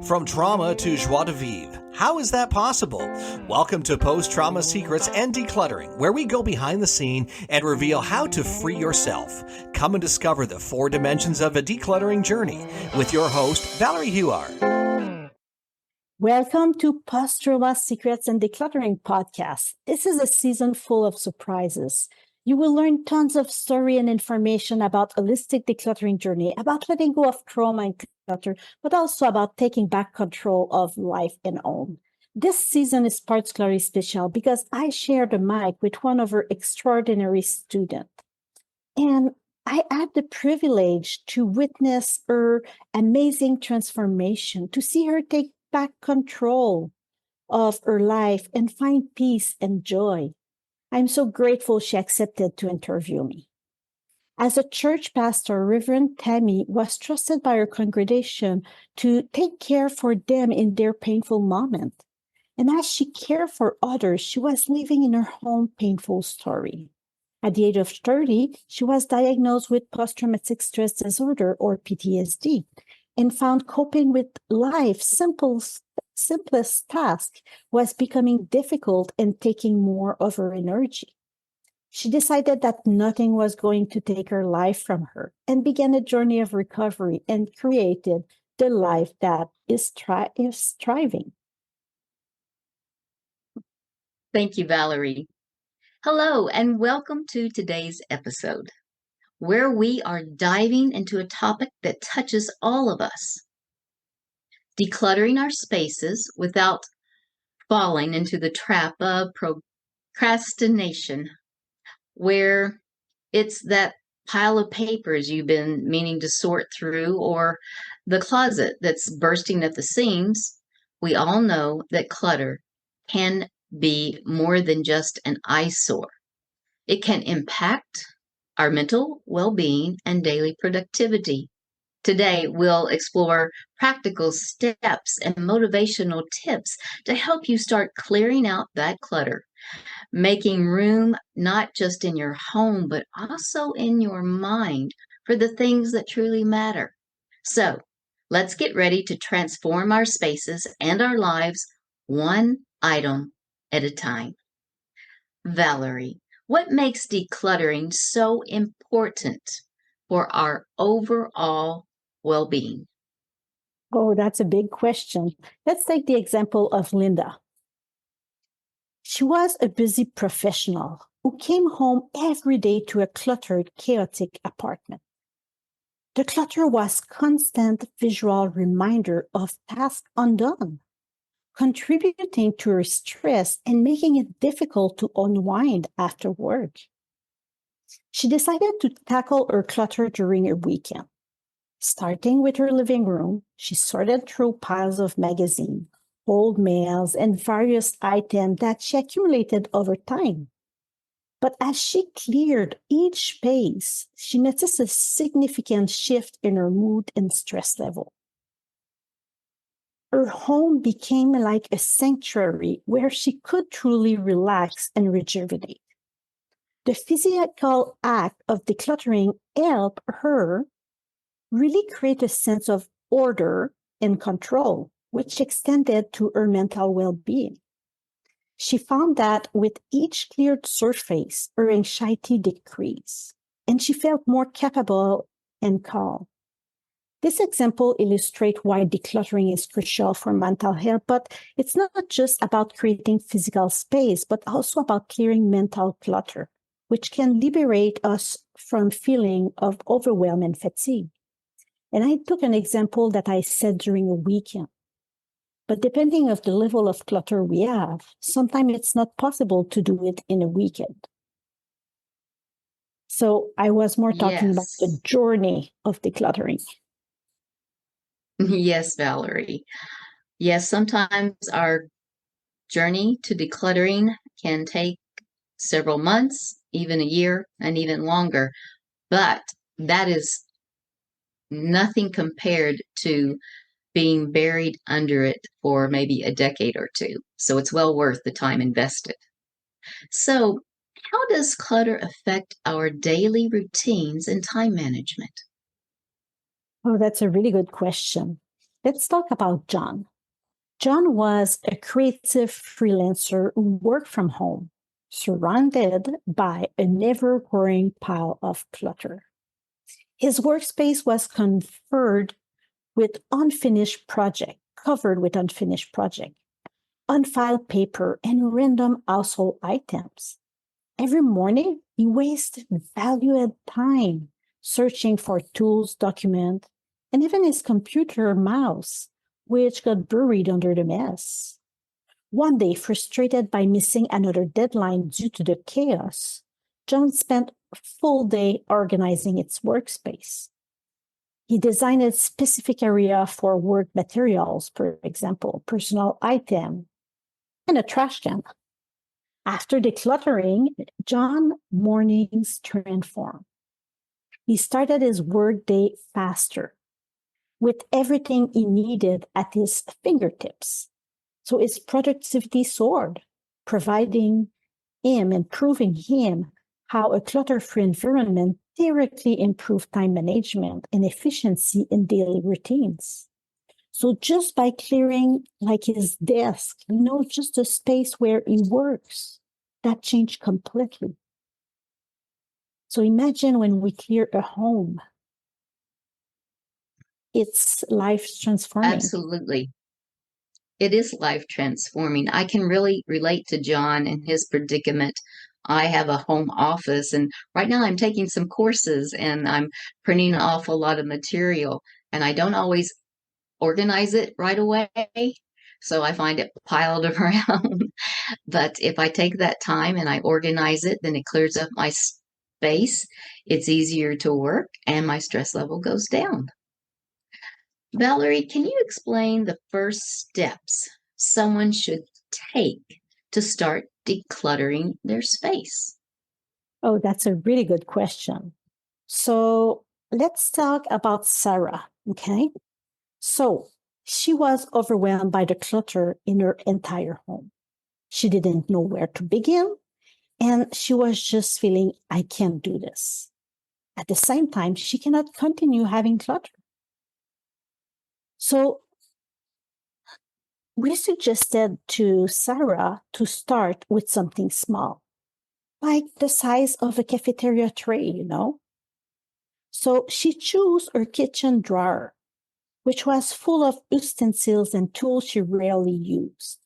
From trauma to joie de vivre. How is that possible? Welcome to Post-Trauma Secrets and Decluttering, where we go behind the scene and reveal how to free yourself. Come and discover the 4 dimensions of a decluttering journey with your host, Valerie Huard. Welcome to Post-Trauma Secrets and Decluttering podcast. This is a season full of surprises. You will learn tons of story and information about holistic decluttering journey, about letting go of trauma and clutter, but also about taking back control of life and home. This season is particularly special because I share the mic with one of our extraordinary students. And I had the privilege to witness her amazing transformation, to see her take back control of her life and find peace and joy. I'm so grateful she accepted to interview me. As a church pastor, Reverend Tammy was trusted by her congregation to take care for them in their painful moment. And as she cared for others, she was living in her own painful story. At the age of 30, she was diagnosed with post-traumatic stress disorder, or PTSD, and found coping with life's simplest task was becoming difficult and taking more of her energy. She decided that nothing was going to take her life from her and began a journey of recovery and created the life that is thriving. Thank you, Valerie. Hello, and welcome to today's episode, where we are diving into a topic that touches all of us. Decluttering our spaces without falling into the trap of procrastination, where it's that pile of papers you've been meaning to sort through, or the closet that's bursting at the seams. We all know that clutter can be more than just an eyesore. It can impact our mental well-being and daily productivity. Today, we'll explore practical steps and motivational tips to help you start clearing out that clutter, making room not just in your home, but also in your mind for the things that truly matter. So, let's get ready to transform our spaces and our lives one item at a time. Valerie, what makes decluttering so important for our overall well-being? Oh, that's a big question. Let's take the example of Linda. She was a busy professional who came home every day to a cluttered, chaotic apartment. The clutter was constant visual reminder of tasks undone, contributing to her stress and making it difficult to unwind after work. She decided to tackle her clutter during a weekend. Starting with her living room, she sorted through piles of magazines, old mails, and various items that she accumulated over time. But as she cleared each space, she noticed a significant shift in her mood and stress level. Her home became like a sanctuary where she could truly relax and rejuvenate. The physical act of decluttering helped her really create a sense of order and control, which extended to her mental well-being. She found that with each cleared surface, her anxiety decreased, and she felt more capable and calm. This example illustrates why decluttering is crucial for mental health, but it's not just about creating physical space, but also about clearing mental clutter, which can liberate us from feeling of overwhelm and fatigue. And I took an example that I said during a weekend. But depending on the level of clutter we have, sometimes it's not possible to do it in a weekend. So I was more talking about the journey of decluttering. Yes, Valerie. Yes, sometimes our journey to decluttering can take several months, even a year, and even longer. But that is nothing compared to being buried under it for maybe a decade or two. So it's well worth the time invested. So how does clutter affect our daily routines and time management? Oh, that's a really good question. Let's talk about John. John was a creative freelancer who worked from home, surrounded by a never-growing pile of clutter. His workspace was covered with unfinished projects, unfiled paper, and random household items. Every morning, he wasted valuable time searching for tools, documents, and even his computer mouse, which got buried under the mess. One day, frustrated by missing another deadline due to the chaos, John spent a full day organizing its workspace. He designed a specific area for work materials, for example, personal item, and a trash can. After decluttering, John's mornings transformed. He started his workday faster, with everything he needed at his fingertips. So his productivity soared, proving him how a clutter-free environment directly improved time management and efficiency in daily routines. So just by clearing like his desk, just the space where he works, that changed completely. So imagine when we clear a home, it's life transforming. Absolutely. It is life transforming. I can really relate to John and his predicament. I have a home office, and right now I'm taking some courses and I'm printing off a lot of material, and I don't always organize it right away. So I find it piled around. But if I take that time and I organize it, then it clears up my space. It's easier to work and my stress level goes down. Valerie, can you explain the first steps someone should take to start decluttering their space? Oh, that's a really good question. So let's talk about Sarah, okay? So she was overwhelmed by the clutter in her entire home. She didn't know where to begin, and she was just feeling, I can't do this. At the same time, she cannot continue having clutter. So we suggested to Sarah to start with something small, like the size of a cafeteria tray, So she chose her kitchen drawer, which was full of utensils and tools she rarely used.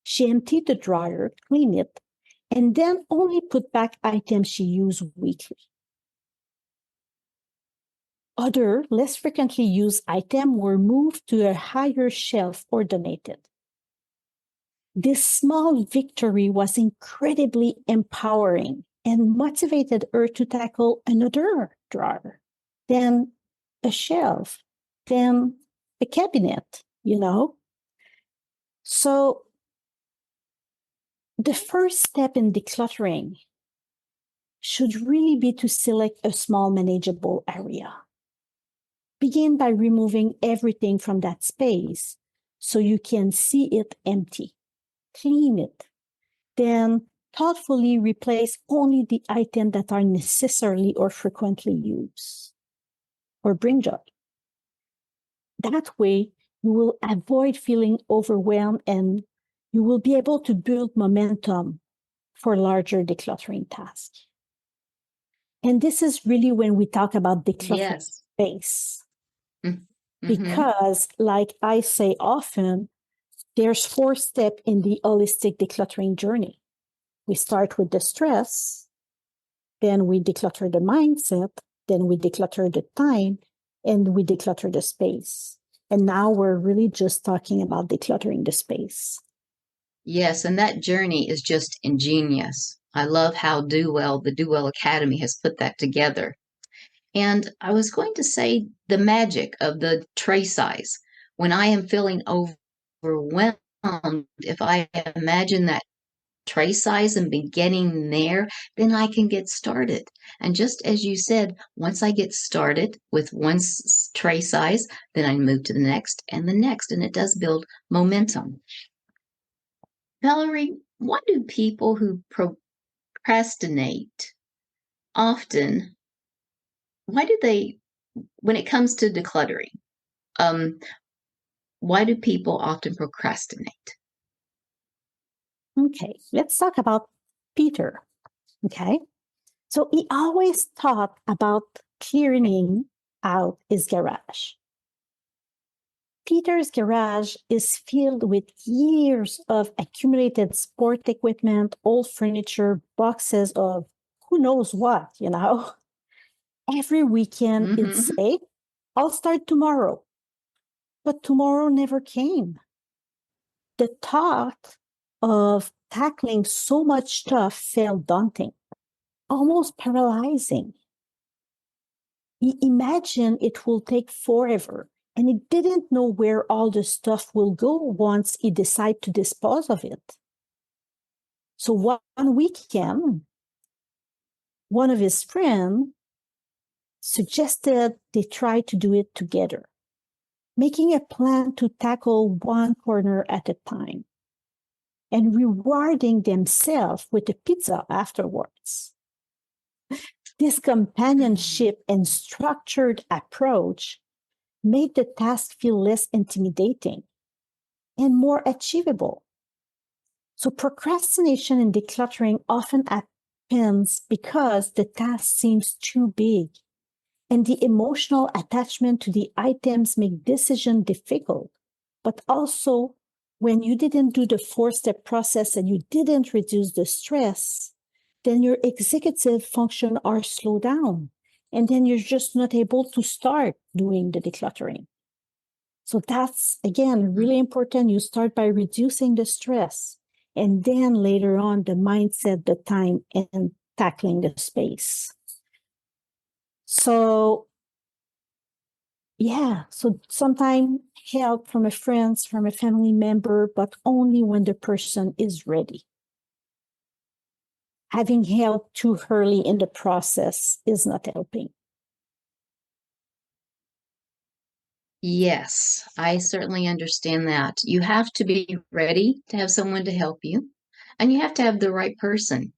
She emptied the drawer, cleaned it, and then only put back items she used weekly. Other, less frequently used items were moved to a higher shelf or donated. This small victory was incredibly empowering and motivated her to tackle another drawer, then a shelf, then a cabinet, So the first step in decluttering should really be to select a small manageable area. Begin by removing everything from that space so you can see it empty. Clean it. Then thoughtfully replace only the items that are necessarily or frequently used or bring joy. That way, you will avoid feeling overwhelmed and you will be able to build momentum for larger decluttering tasks. And this is really when we talk about decluttering space. Mm-hmm. Because, like I say often, there's 4 steps in the holistic decluttering journey. We start with the stress, then we declutter the mindset, then we declutter the time, and we declutter the space. And now we're really just talking about decluttering the space. Yes, and that journey is just ingenious. I love how the Do Well Academy has put that together. And I was going to say the magic of the tray size. When I am feeling overwhelmed, if I imagine that tray size and beginning there, then I can get started. And just as you said, once I get started with one tray size, then I move to the next, and it does build momentum. Valerie, why do people who procrastinate often, when it comes to decluttering, why do people often procrastinate? Okay, let's talk about Peter. Okay, so he always thought about clearing out his garage. Peter's garage is filled with years of accumulated sport equipment, old furniture, boxes of who knows what, Every weekend he'd Mm-hmm. say, I'll start tomorrow. But tomorrow never came. The thought of tackling so much stuff felt daunting, almost paralyzing. He imagined it will take forever, and he didn't know where all the stuff will go once he decides to dispose of it. So one weekend, one of his friends suggested they try to do it together, making a plan to tackle one corner at a time and rewarding themselves with a pizza afterwards. This companionship and structured approach made the task feel less intimidating and more achievable. So procrastination and decluttering often happens because the task seems too big and the emotional attachment to the items make decision difficult. But also, when you didn't do the four-step process and you didn't reduce the stress, then your executive function are slowed down. And then you're just not able to start doing the decluttering. So that's, again, really important. You start by reducing the stress. And then later on, the mindset, the time, and tackling the space. So sometimes help from a friend, from a family member, but only when the person is ready. Having help too early in the process is not helping. Yes, I certainly understand that. You have to be ready to have someone to help you, and you have to have the right person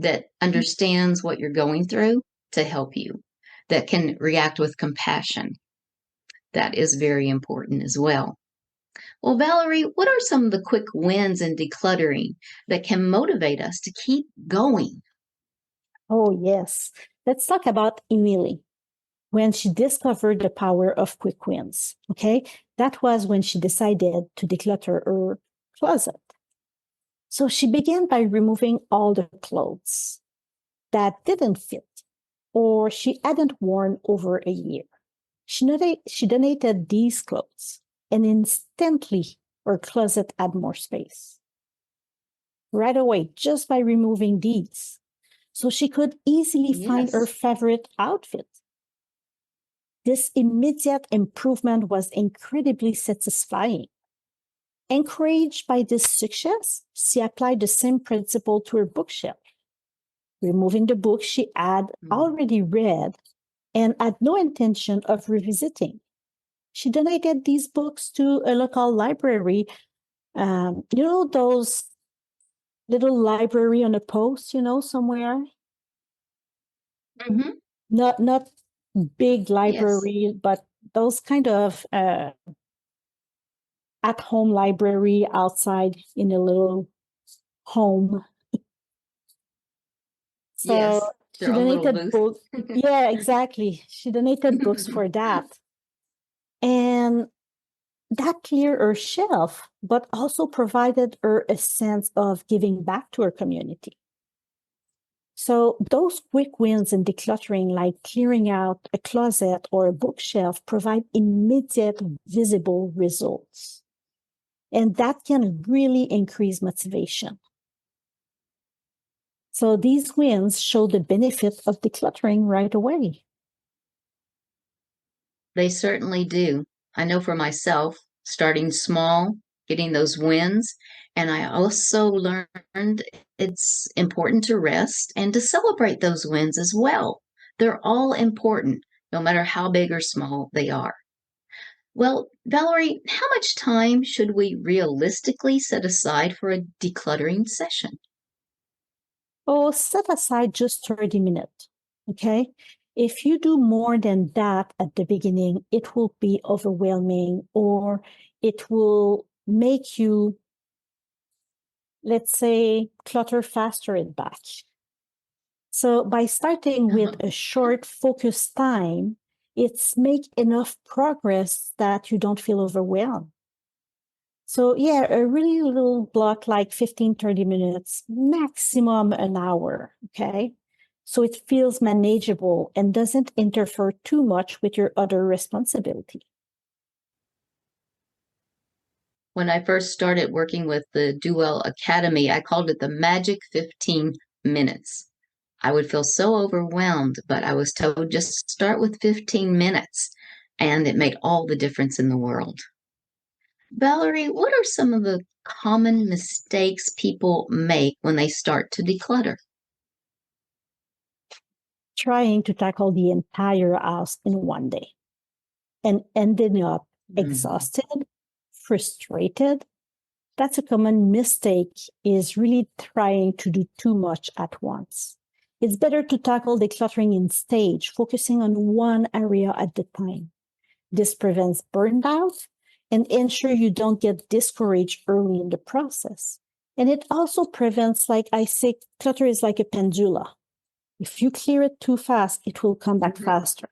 that understands what you're going through to help you, that can react with compassion. That is very important as well. Well, Valerie, what are some of the quick wins in decluttering that can motivate us to keep going? Oh, yes. Let's talk about Emily. When she discovered the power of quick wins, okay? That was when she decided to declutter her closet. So she began by removing all the clothes that didn't fit or she hadn't worn over a year. She donated these clothes and instantly her closet had more space. Right away, just by removing these. So she could easily find her Yes. favorite outfit. This immediate improvement was incredibly satisfying. Encouraged by this success, she applied the same principle to her bookshelf, removing the books she had already read and had no intention of revisiting. She donated these books to a local library. Those little library on a post, somewhere? Mm-hmm. Not big Yes. library, but those kind of at-home library outside in a little home. So Yes. she Their own little donated booth. books. Yeah, exactly. She donated books for that. And that cleared her shelf, but also provided her a sense of giving back to her community. So those quick wins in decluttering, like clearing out a closet or a bookshelf, provide immediate visible results. And that can really increase motivation. So these wins show the benefit of decluttering right away. They certainly do. I know for myself, starting small, getting those wins. And I also learned it's important to rest and to celebrate those wins as well. They're all important, no matter how big or small they are. Well, Valerie, how much time should we realistically set aside for a decluttering session? Oh, set aside just 30 minutes, okay? If you do more than that at the beginning, it will be overwhelming, or it will make you, let's say, clutter faster and back. So by starting with a short focused time, it's make enough progress that you don't feel overwhelmed. So yeah, a really little block, like 15, 30 minutes, maximum an hour, okay? So it feels manageable and doesn't interfere too much with your other responsibility. When I first started working with the Duell Academy, I called it the magic 15 minutes. I would feel so overwhelmed, but I was told just start with 15 minutes, and it made all the difference in the world. Valerie, what are some of the common mistakes people make when they start to declutter? Trying to tackle the entire house in one day and ending up exhausted, frustrated. That's a common mistake, is really trying to do too much at once. It's better to tackle decluttering in stage, focusing on one area at a time. This prevents burnout and ensure you don't get discouraged early in the process. And it also prevents, like I say, clutter is like a pendulum. If you clear it too fast, it will come back faster.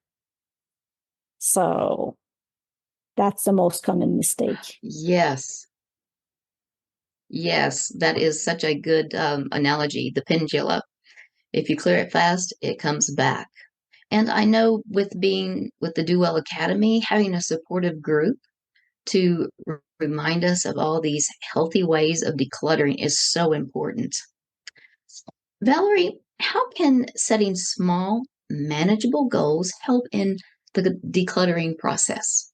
So that's the most common mistake. Yes. Yes, that is such a good analogy, the pendulum. If you clear it fast, it comes back. And I know with being with the Duell Academy, having a supportive group to remind us of all these healthy ways of decluttering is so important. Valerie, how can setting small, manageable goals help in the decluttering process?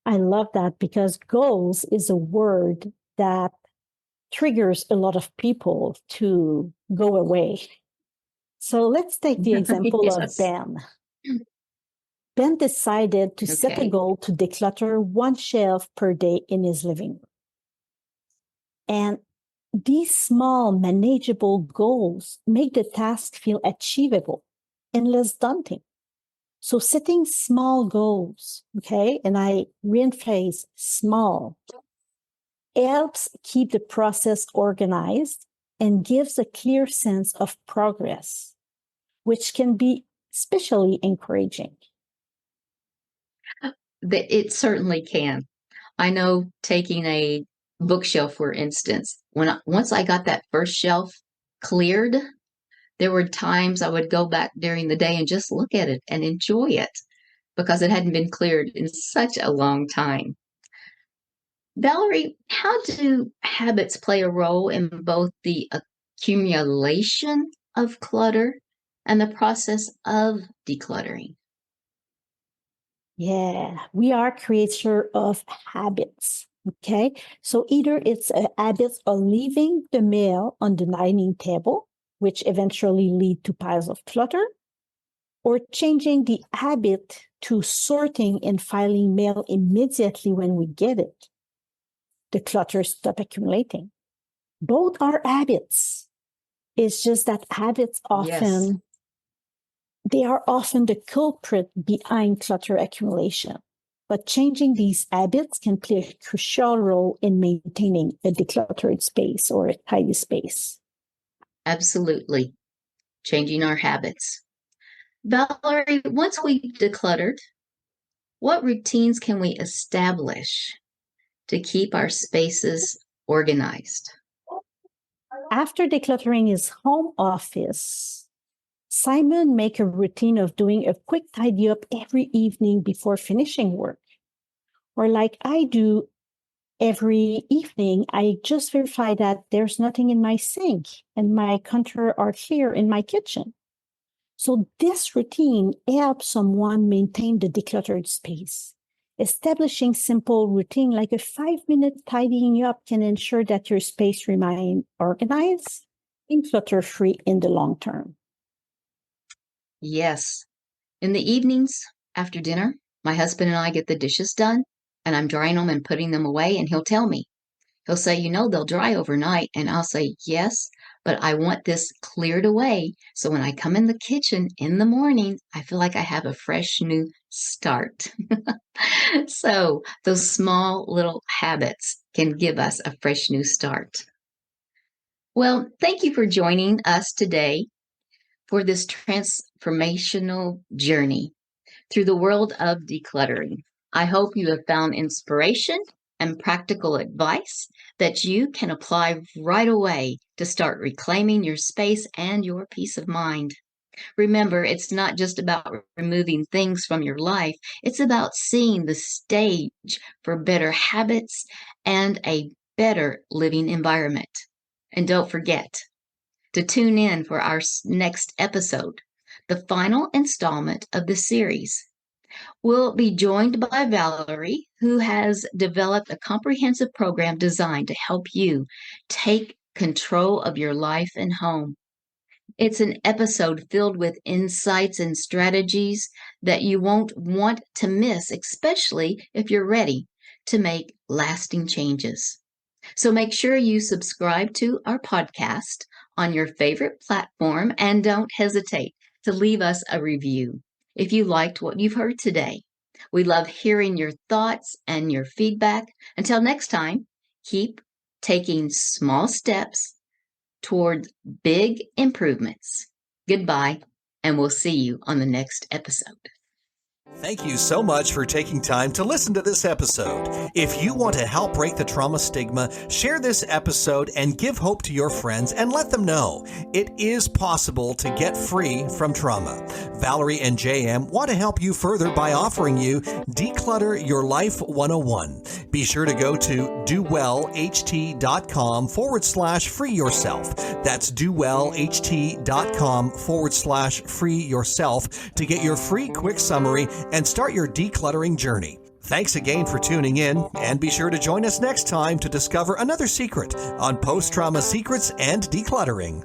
I love that, because goals is a word that triggers a lot of people to go away. So let's take the example of Yes. Ben. Ben decided to set a Okay. goal to declutter one shelf per day in his living room. And these small, manageable goals make the task feel achievable and less daunting. So setting small goals, okay, and I reinforce small, helps keep the process organized and gives a clear sense of progress, which can be especially encouraging. It certainly can. I know taking a bookshelf, for instance, once I got that first shelf cleared, there were times I would go back during the day and just look at it and enjoy it because it hadn't been cleared in such a long time. Valerie, how do habits play a role in both the accumulation of clutter and the process of decluttering? Yeah, we are creature of habits. Okay, so either it's a habit of leaving the mail on the dining table, which eventually lead to piles of clutter, or changing the habit to sorting and filing mail immediately when we get it. The clutter stop accumulating. Both are habits. It's just that habits Yes, they are often the culprit behind clutter accumulation. But changing these habits can play a crucial role in maintaining a decluttered space or a tidy space. absolutely. Changing our habits. Valerie, once we've decluttered, what routines can we establish to keep our spaces organized? After decluttering his home office, Simon make a routine of doing a quick tidy up every evening before finishing work. Or like I do every evening, I just verify that there's nothing in my sink and my counter are clear in my kitchen. So this routine helps someone maintain the decluttered space. Establishing simple routine like a 5-minute tidying up can ensure that your space remains organized and clutter-free in the long term. Yes. In the evenings after dinner, my husband and I get the dishes done and I'm drying them and putting them away, and he'll tell me, he'll say, they'll dry overnight. And I'll say, yes, but I want this cleared away so when I come in the kitchen in the morning, I feel like I have a fresh new start. So those small little habits can give us a fresh new start. Well, thank you for joining us today for this transformational journey through the world of decluttering. I hope you have found inspiration and practical advice that you can apply right away to start reclaiming your space and your peace of mind. Remember, it's not just about removing things from your life, it's about seeing the stage for better habits and a better living environment. And don't forget to tune in for our next episode, the final installment of the series. We'll be joined by Valerie, who has developed a comprehensive program designed to help you take control of your life and home. It's an episode filled with insights and strategies that you won't want to miss, especially if you're ready to make lasting changes. So make sure you subscribe to our podcast on your favorite platform and don't hesitate to leave us a review if you liked what you've heard today. We love hearing your thoughts and your feedback. Until next time, keep taking small steps toward big improvements. Goodbye, and we'll see you on the next episode. Thank you so much for taking time to listen to this episode. If you want to help break the trauma stigma, share this episode and give hope to your friends and let them know it is possible to get free from trauma. Valerie and JM want to help you further by offering you Declutter Your Life 101. Be sure to go to dowellht.com/free yourself. That's dowellht.com/free yourself to get your free quick summary and start your decluttering journey. Thanks again for tuning in, and be sure to join us next time to discover another secret on post-trauma secrets and decluttering.